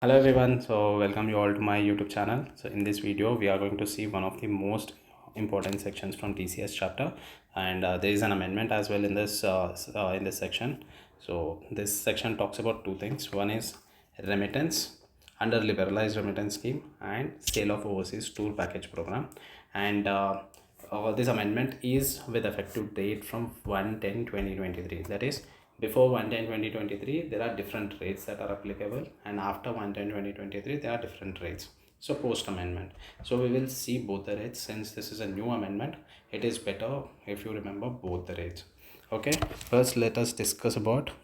Hello everyone, so welcome you all to my YouTube channel. So in this video we are going to see one of the most important sections from TCS chapter, and there is an amendment as well in this section. So this section talks about two things. One is remittance under liberalized remittance scheme and sale of overseas tour package program, and this amendment is with effective date from 1/10/2023. That is, before 1/10/2023 there are different rates that are applicable, and after 1/10/2023 there are different rates. So post amendment, so we will see both the rates. Since this is a new amendment, it is better if you remember both the rates. Okay, first let us discuss about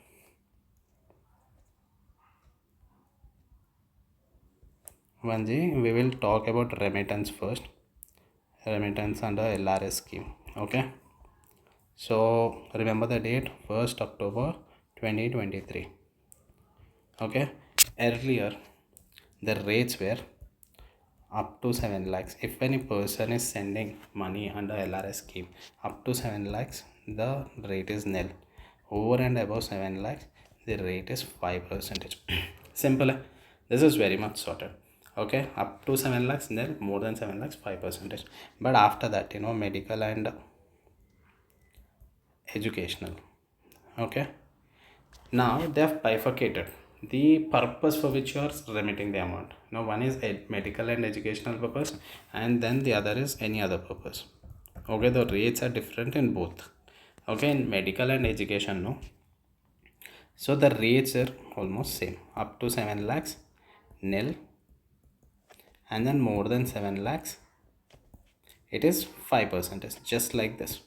one G. We will talk about remittance first. Remittance under LRS scheme. Okay, so remember the date, 1st October 2023. Okay, earlier the rates were up to 7 lakhs. If any person is sending money under LRS scheme up to 7 lakhs, the rate is nil. Over and above 7 lakhs, the rate is 5%. Simple. This is very much sorted. Okay, up to 7 lakhs nil, more than 7 lakhs 5%. But after that, medical and educational. Okay, now they have bifurcated the purpose for which you are remitting the amount. Now one is medical and educational purpose, and then the other is any other purpose. Okay, the rates are different in both. Okay, in medical and education, no, so the rates are almost same. Up to 7 lakhs nil, and then more than 7 lakhs it is 5%, just like this.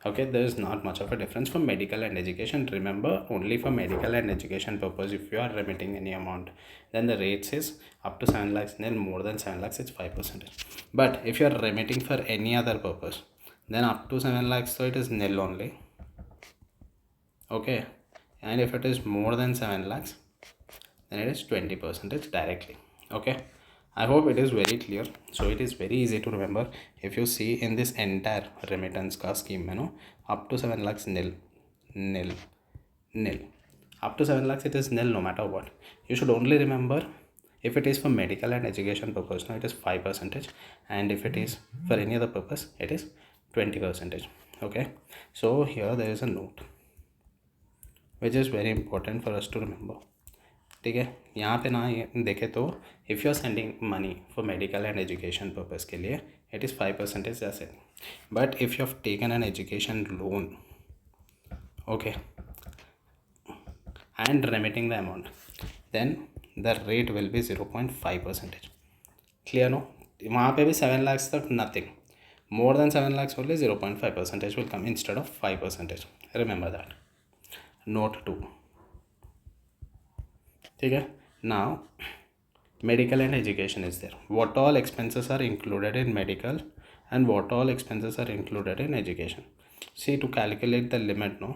Okay, there is not much of a difference for medical and education. Remember, only for medical and education purpose, if you are remitting any amount, then the rates is up to 7 lakhs nil, more than 7 lakhs it's 5%. But if you are remitting for any other purpose, then up to 7 lakhs, so it is nil only. Okay, and if it is more than 7 lakhs, then it is 20% directly. Okay, I hope it is very clear. So it is very easy to remember. If you see in this entire remittance ka scheme, up to 7 lakhs nil, nil, nil. Up to 7 lakhs it is nil no matter what. You should only remember if it is for medical and education purpose, it is 5%, and if it is for any other purpose, it is 20%. Okay, so here there is a note which is very important for us to remember. ठीक है, यहाँ पे ना देखें तो if you are sending money for medical and education purpose के लिए it is 5% जैसे. But if you have taken an education loan, okay, and remitting the amount, then the rate will be 0.5%. Clear, no? वहाँ पे भी 7 lakhs तक nothing. More than 7 lakhs only 0.5% will come instead of 5%. Remember that. Note 2. ठीक है. Now medical and education is there. What all expenses are included in medical and what all expenses are included in education? See, to calculate the limit, no,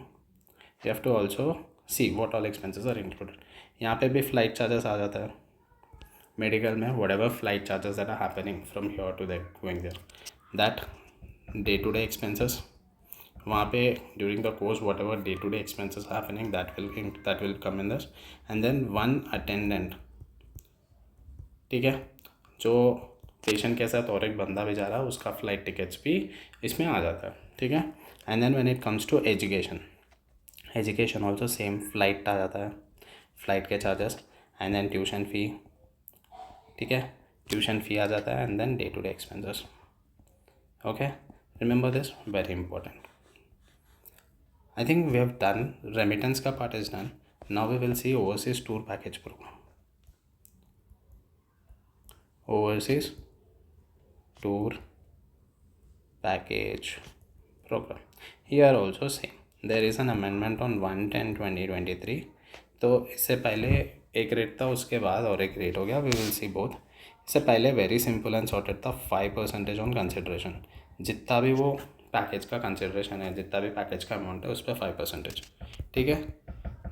you have to also see what all expenses are included. यहाँ पे भी flight charges आ जाता है. Medical में whatever flight charges that are happening from here to there going there, that day to day expenses, वहाँ पे during the course whatever day to day expenses happening, that will come in this. And then one attendant, ठीक है, जो patient के साथ और एक बंदा भी जा रहा है, उसका फ्लाइट टिकट्स भी इसमें आ जाता है. ठीक है. And then when it comes to education, education also same, flight आ जाता है, फ्लाइट के charges, and then tuition fee. ठीक है, ट्यूशन फ़ी आ जाता है, and then day to day expenses. Okay, remember this, very important. I think we have done remittance का part is done. Now we will see overseas tour package program. Overseas tour package program. Here also same. There is an amendment on 1/10/2023. तो इससे पहले एक rate था, उसके बाद और एक रेट हो गया. We will see both. इससे पहले वेरी सिंपल एंड सॉर्टेड था, 5% ऑन कंसिड्रेशन. जितना भी वो पैकेज का कंसिड्रेशन है, जितना भी पैकेज का अमाउंट है, उस पर 5%. ठीक है.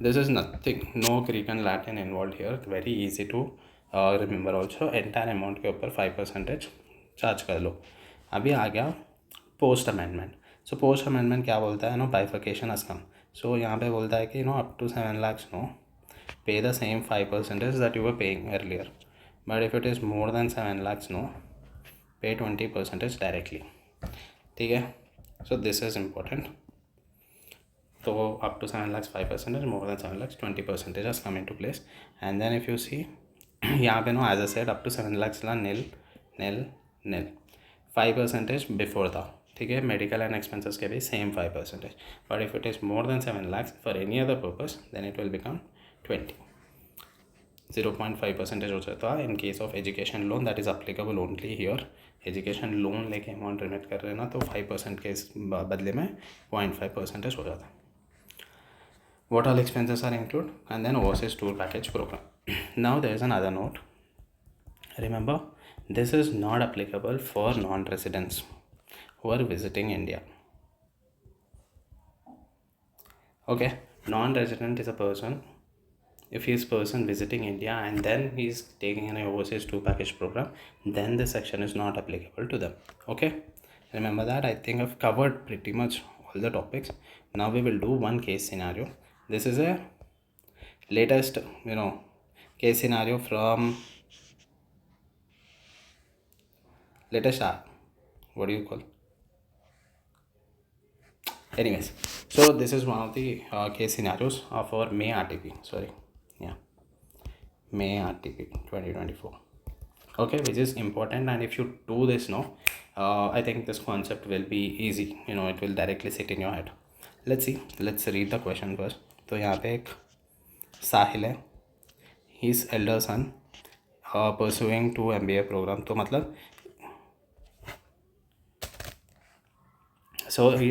This is nothing, no Greek and Latin involve here. Very easy to remember also. Entire amount के ऊपर 5% चार्ज कर लो. अभी आ गया post amendment. So post amendment क्या बोलता है, बाइफिकेशन अस्कम. सो यहाँ पे बोलता है कि up to 7 lakhs, pay the same 5% that you were paying earlier. But if it is more than 7 lakhs, no, pay 20% directly. Okay, so this is important. So up to 7 lakhs 5%, more than 7 lakhs 20% has come into place. And then if you see यहाँ पे, no, as I said, up to 7 lakhs La nil 5% before था, ठीक है. Medical and expenses के भी same 5%. But if it is more than 7 lakhs for any other purpose, then it will become 0.5% हो जाता है in case of education loan. That is applicable only here. Education loan लेके amount remit कर रहे हैं ना, तो 5% के बदले में 0.5% हो जाता है. What all expenses are included, and then overseas tour package program. Now there is another note. Remember, this is not applicable for non-residents who are visiting India. Okay, non-resident is a person. If he is person visiting India and then he is taking an overseas tour package program, then this section is not applicable to them. Okay, remember that. I think I've covered pretty much all the topics. Now we will do one case scenario. This is a latest, case scenario from latest what do you call? Anyways, so this is one of the case scenarios for May RTP. May RTP 2024. Okay, which is important, and if you do this now, I think this concept will be easy. It will directly sit in your head. Let's read the question first. तो यहाँ पे एक साहिल है, his elder son pursuing to MBA program. तो मतलब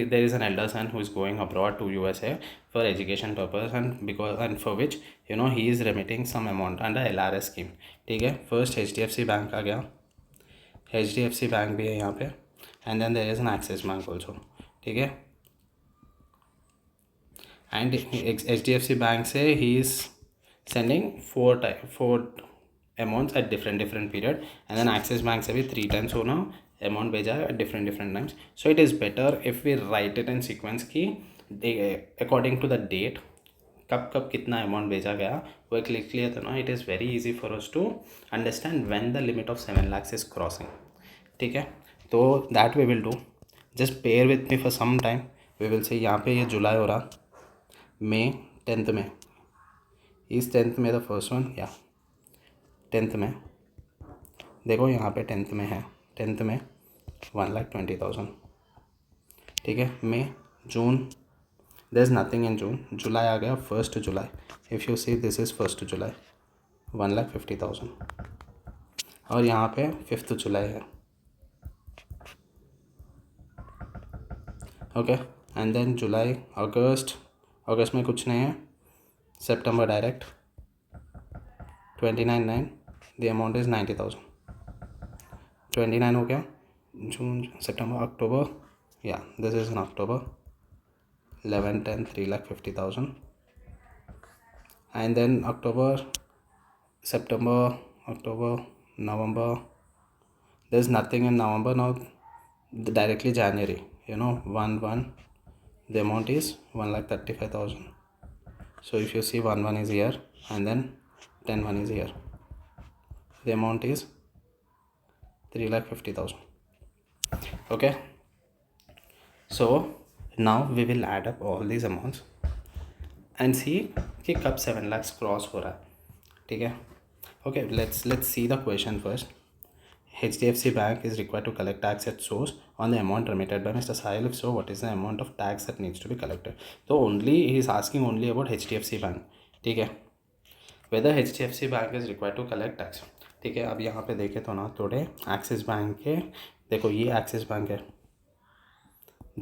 there is an elder son who is going abroad to USA for education purpose, and for which he is remitting some amount under LRS scheme. ठीक है. First HDFC bank आ गया, HDFC bank भी है यहाँ पे, and then there is an Axis bank also. ठीक है. And HDFC bank से ही is sending four amounts at different period, and then Axis bank से भी 3 times होना अमाउंट भेजा है at different times. So it is better if we write it in sequence की अकॉर्डिंग टू द डेट कब कितना अमाउंट भेजा गया वो क्लियर था ना. It is very easy for us to understand when the limit of 7 lakhs is crossing. ठीक है. तो that we will do. Just bear with me for some time. We will see यहाँ पे ये जुलाई हो रहा, May 10th में, इस 10th में द फर्स्ट वन, या 10th में देखो यहाँ पे 10th में है, 10th में 1,20,000. ठीक है. May, June, there is nothing in June. जुलाई आ गया, 1st July. If you see this is 1st July, 1,50,000. और यहाँ पे 5th July है. ओके. एंड देन जुलाई, अगस्त में कुछ नहीं है. सितंबर डायरेक्ट 29,9, द अमाउंट इज़ 90,000. 29 हो गया. जून, सितंबर, अक्टूबर, या दिस इज़ इन अक्टूबर, 11, 10, 3,50,000. एंड देन अक्टूबर, सितंबर, अक्टूबर, नवंबर, देयर इज़ नथिंग इन नवंबर. Now directly January, 1/1, the amount is 1,35,000. So if you see 1/1 is here and then 10/1 is here, the amount is 3,50,000. Okay, so now we will add up all these amounts and see कि कब 7 lakhs cross हो रहा है. ठीक है. Okay, let's see the question first. HDFC Bank is required to collect tax at source on the amount remitted by Mr. Sahil. If so, what is the amount of tax that needs to be collected? So only he is asking only about HDFC Bank. ठीक है. Whether HDFC Bank is required to collect tax. ठीक है. अब यहाँ पे देखें तो ना थोड़े एक्सिस बैंक के, देखो ये एक्सिस बैंक है.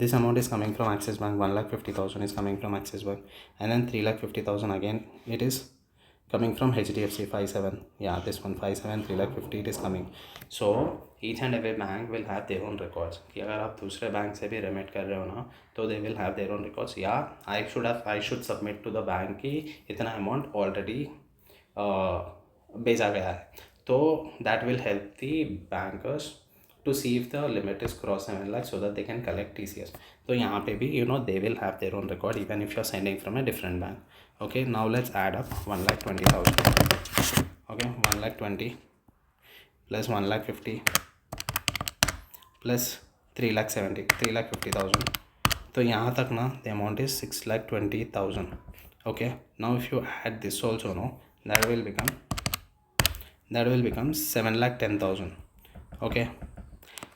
This amount is coming from Axis Bank. 1,50,000 is coming from Axis Bank, and then 3,50,000 again it is coming from HDFC 57. Yeah, this one 57, 3,50,000 it is coming. So each and every bank will have their own records. कि अगर आप दूसरे bank से भी remit कर रहे हो ना, तो they will have their own records. Yeah, I should submit to the bank कि इतना अमाउंट ऑलरेडी भेजा गया है. तो that will help the bankers to see if the limit is cross 7 lakhs so that they can collect TCS. तो यहाँ पे भी they will have their own record even if you are sending from a different bank. Okay, now let's add up 1,20,000. Okay, 1,20,000 plus 1,50,000 plus 3,70,000, 3,50,000. तो यहाँ तक ना the amount is 6,20,000. Okay, now if you add this also, no, that will become 7,10,000. Okay,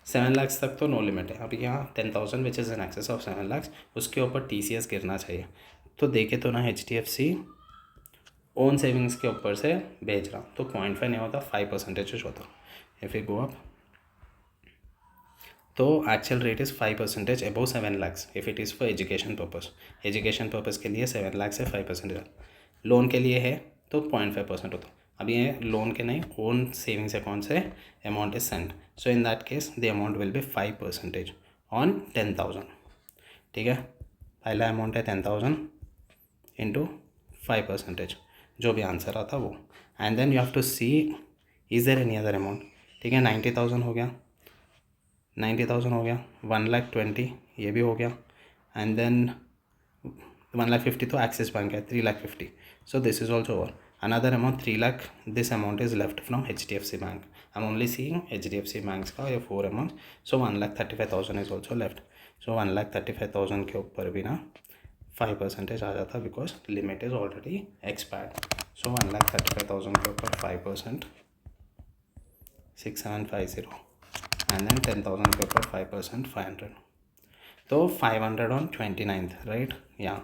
7 lakhs तक तो no limit है. अभी यहाँ 10,000 which is in excess of 7 lakhs, उसके ऊपर TCS गिरना चाहिए. तो देखे तो ना HDFC ओन सेविंग्स के ऊपर से भेज रहा, तो 0.5 नहीं होता, 5% होता. इफ यू गो अप, तो actual rate is 5% above 7 lakhs if it is for education purpose के लिए 7 lakhs से 5%. लोन के लिए है तो 0.5% होता. अब ये लोन के नहीं, ओन सेविंग्स अकाउंट से amount is send, so in that case the amount will be 5% on 10,000. ठीक है, पहला अमाउंट है 10,000 इंटू 5%, जो भी आंसर आता वो. And then you have to see is there any other amount. ठीक है, 90,000 हो गया, 90,000 हो गया, 1,20,000 ये भी हो गया, एंड देन 1,50,000 तो एक्सिस बैंक है, 3,50,000. So this is also over. Another amount 3 lakh, this amount is left from HDFC bank. I am only seeing HDFC banks का ये 4 amount. So 1,35,000 is also left. So 1,35,000 के ऊपर भी ना 5% आ जाता, because limit is already expired. So 1,35,000 के ऊपर 5%, 6,750, एंड देन 10,000 के ऊपर 5%, 500. तो 500 ऑन 29th, राइट. या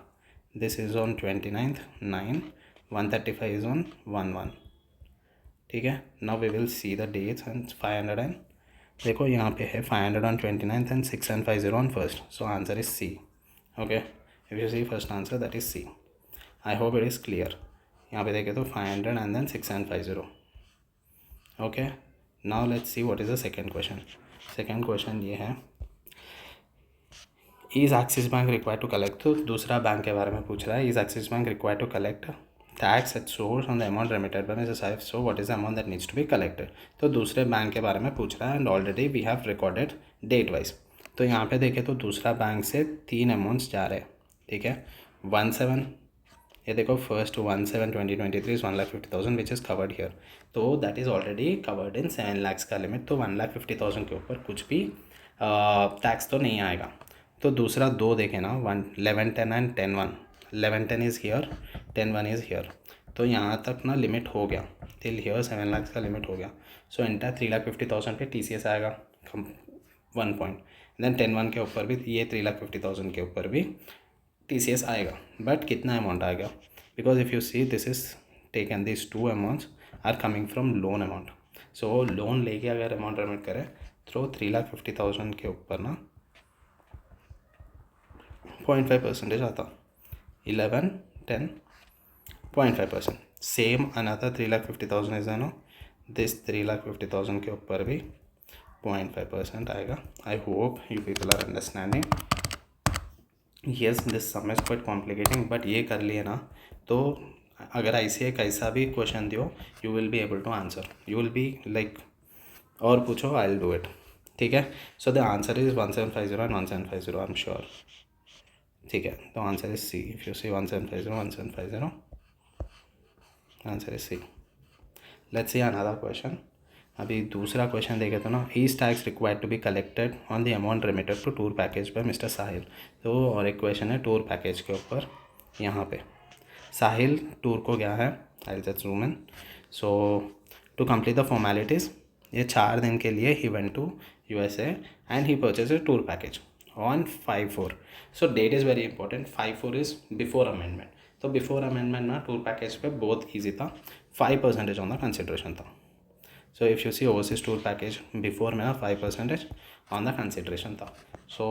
this is on 29th 9, 135 is on 1/1. ठीक है, now we will see the dates and 500 and देखो यहाँ पे है 500 on 29th and 6,750 on first. So answer is C. Okay, if you see first answer that is C. I hope it is clear. यहाँ पे देखे तो 500 and then 6,750. Okay, now let's see what is the second question. Second question ये है, is Axis bank required to collect. तो दूसरा bank के बारे में पूछ रहा है. Is Axis bank required to collect tax at source on the amount remitted by mister Sahib, so what is the amount that needs to be collected. तो दूसरे बैंक के बारे में पूछ रहा है, and already we have recorded date wise. तो यहाँ पे देखें तो दूसरा बैंक से 3 अमाउंट्स जा रहे हैं. ठीक है, 1/7, ये देखो first 1/7/2023 is 1,50,000 which is covered here. तो that is already covered in 7 lakhs का लिमिट. तो 1,50,000 के ऊपर कुछ भी टैक्स तो नहीं आएगा. तो दूसरा दो देखें ना, 11/10 and 10/1. 11/10 is here, 10/1 is here. तो यहाँ तक ना लिमिट हो गया, टिल हियर 7 lakhs का लिमिट हो गया. सो एंटायर 3,50,000 पे TCS आएगा 1 पॉइंट. देन 10/1 के ऊपर भी ये 3,50,000 के ऊपर भी TCS आएगा. बट कितना अमाउंट आएगा, because if you see this is taken, this 2 amounts are coming from loan amount. So loan लेके अगर अमाउंट रेमिट करें तो 3,50,000 के ऊपर ना 0.5% आता. 11, 10, 0.5%. Same another 3,50,000 is no, this 3,50,000 के ऊपर भी 0.5% आएगा. I hope you people are understanding. Yes, this sum is quite complicating, but ये कर लिए ना तो अगर ऐसे कैसा भी क्वेश्चन दियो you will be able to answer. You will be like और पूछो, आई विल डू इट. ठीक है, so the answer is 1,750 and 1,750, I am sure. ठीक है, तो answer is C. If you see 1,750, 1,750, answer is C. Let's see another question. अभी दूसरा question देखे तो ना, is tax required to be collected on the amount remitted to tour package bye mister साहिल. तो और एक क्वेश्चन है टूर पैकेज के ऊपर. यहाँ पे साहिल टूर को गया है, I just zoom in. So to complete the formalities, ये 4 दिन के लिए he went to USA and he purchase a tour package on 5/4. So date is very important. 5/4 is before amendment. तो before amendment ना tour package पे बहुत easy था, 5% on the consideration था. So if you see overseas tour package before में ना 5% on the consideration था. सो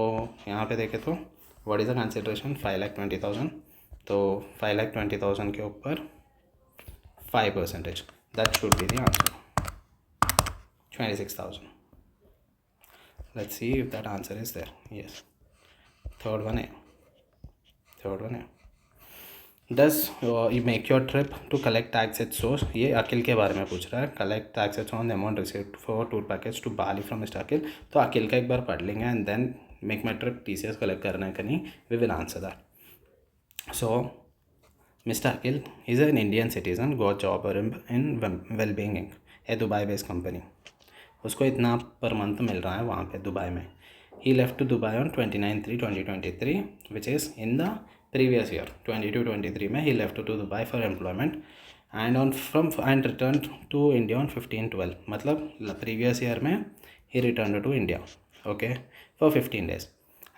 यहाँ पे देखे तो व्हाट इज़ द कंसिड्रेशन, 5,20,000. तो 5,20,000 के ऊपर 5%, that should be the answer, 26,000. Let's see if that answer is there. Yes. Third one. Does you make your trip to collect tax at source. ये अकिल के बारे में पूछ रहा है. Collect tax at on the amount received for tour package to Bali from Mr. Akil. तो अकिल का एक बार पढ़ लेंगे and then make my trip TCS collect करना है कि नहीं, we will answer that. So Mr. Akhil is an Indian citizen, got job in Wellbeing Inc., a Dubai based company. उसको इतना पर मंथ मिल रहा है वहाँ पे दुबई में. He left to Dubai on 29/3/2023, which is in the previous year 22-23 में he left to Dubai for employment and returned to India on 15/12. मतलब previous year में he returned to India, okay, for 15 days.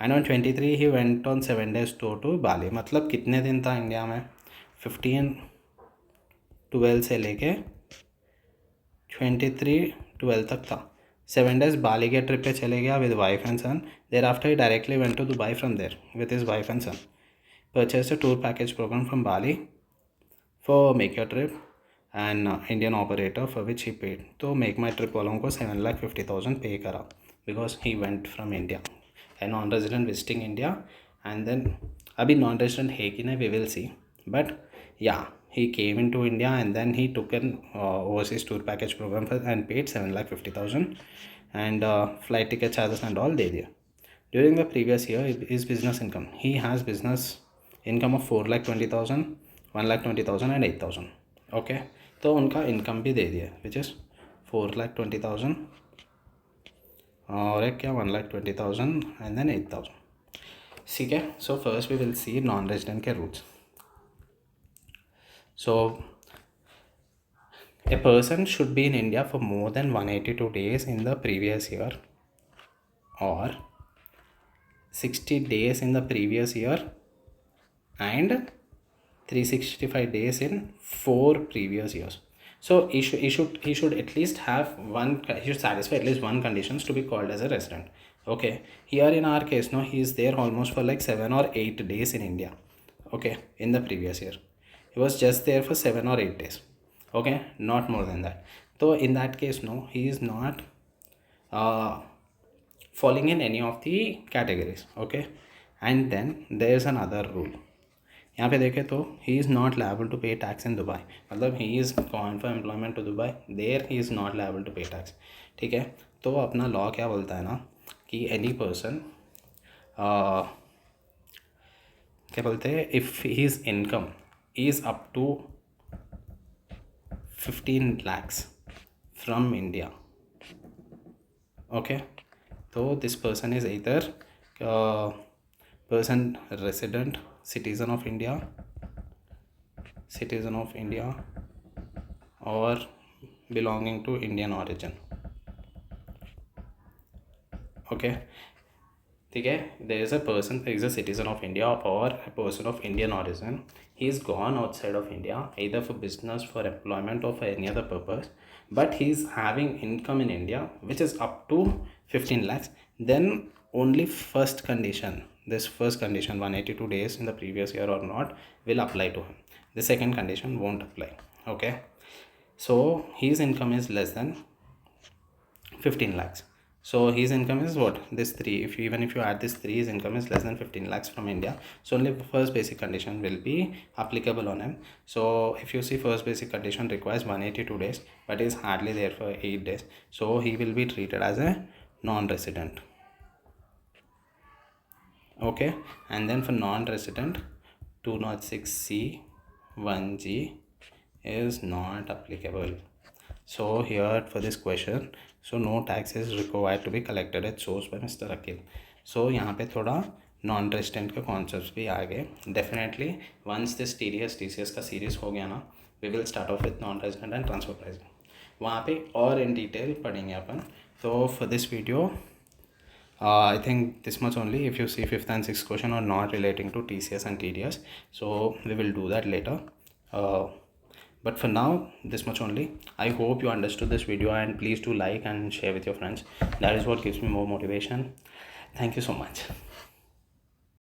And on 23 he went on 7 days tour to Bali. मतलब कितने दिन था India में? 15/12 से लेके 23/12 तक था. 7 days बाली के ट्रिप पे चले गया with wife and son. There after he directly went to Dubai from there with his wife and son. Purchase a tour package program from Bali for make your trip and Indian operator for which he paid. तो MakeMyTrip वालों को 7,50,000 pay करा because he went from India. A non resident visiting India. And then अभी non resident है कि नहीं we will C, but या he came into India and then he took an overseas tour package program and paid 7,50,000 and flight ticket charges and all दे दिया. During the previous year his business income, he has business income of 4,20,000, 1,20,000 and 8,000. okay, तो उनका income भी दे दिया which is 4,20,000 और एक क्या 1,20,000 and then 8,000. ठीक है. So first we will see non resident के rules. So, a person should be in India for more than 182 days in the previous year or 60 days in the previous year and 365 days in 4 previous years. So he should at least have he should satisfy at least one conditions to be called as a resident. Okay, here in our case, no, he is there almost for like 7 or 8 days in India. Okay, in the previous year he was just there for 7 or 8 days. Okay, not more than that. So in that case, no, he is not falling in any of the categories. Okay, and then there is another rule. यहाँ पे देखें तो he is not liable to pay tax in Dubai. मतलब he is gone for employment to Dubai, there he is not liable to pay tax. ठीक है. तो अपना law क्या बोलता है ना कि एनी पर्सन क्या बोलते हैं, if his income is up to 15 lakhs from India. Okay, so this person is either person resident, citizen of India or belonging to Indian origin. Okay, ठीक है. there is a person who is a citizen of India or a person of Indian origin. He is gone outside of India either for business, for employment or for any other purpose, but he is having income in India which is up to 15 lakhs. Then only first condition, this first condition 182 days in the previous year or not will apply to him. The second condition won't apply. Okay, so his income is less than 15 lakhs. So his income is what? This 3. Even if you add this 3, his income is less than 15 lakhs from India. So only first basic condition will be applicable on him. So if you see, first basic condition requires 182 days, but is hardly there for 8 days. So he will be treated as a non-resident. Okay, and then for non-resident, 206C 1G is not applicable. So here for this question, so no tax is required to be collected at source by Mr. Akhil. So यहाँ पे थोड़ा non resident के concepts भी आ गए. Definitely once this TCS का series हो गया ना, we will start off with non resident and transfer pricing. वहाँ पे और इन डिटेल पढ़ेंगे अपन. तो for this video I think this much only. If you see 5th and 6th question are not relating to TCS and TDS, so we will do that later. But for now, this much only. I hope you understood this video, and please do like and share with your friends. That is what gives me more motivation. Thank you so much.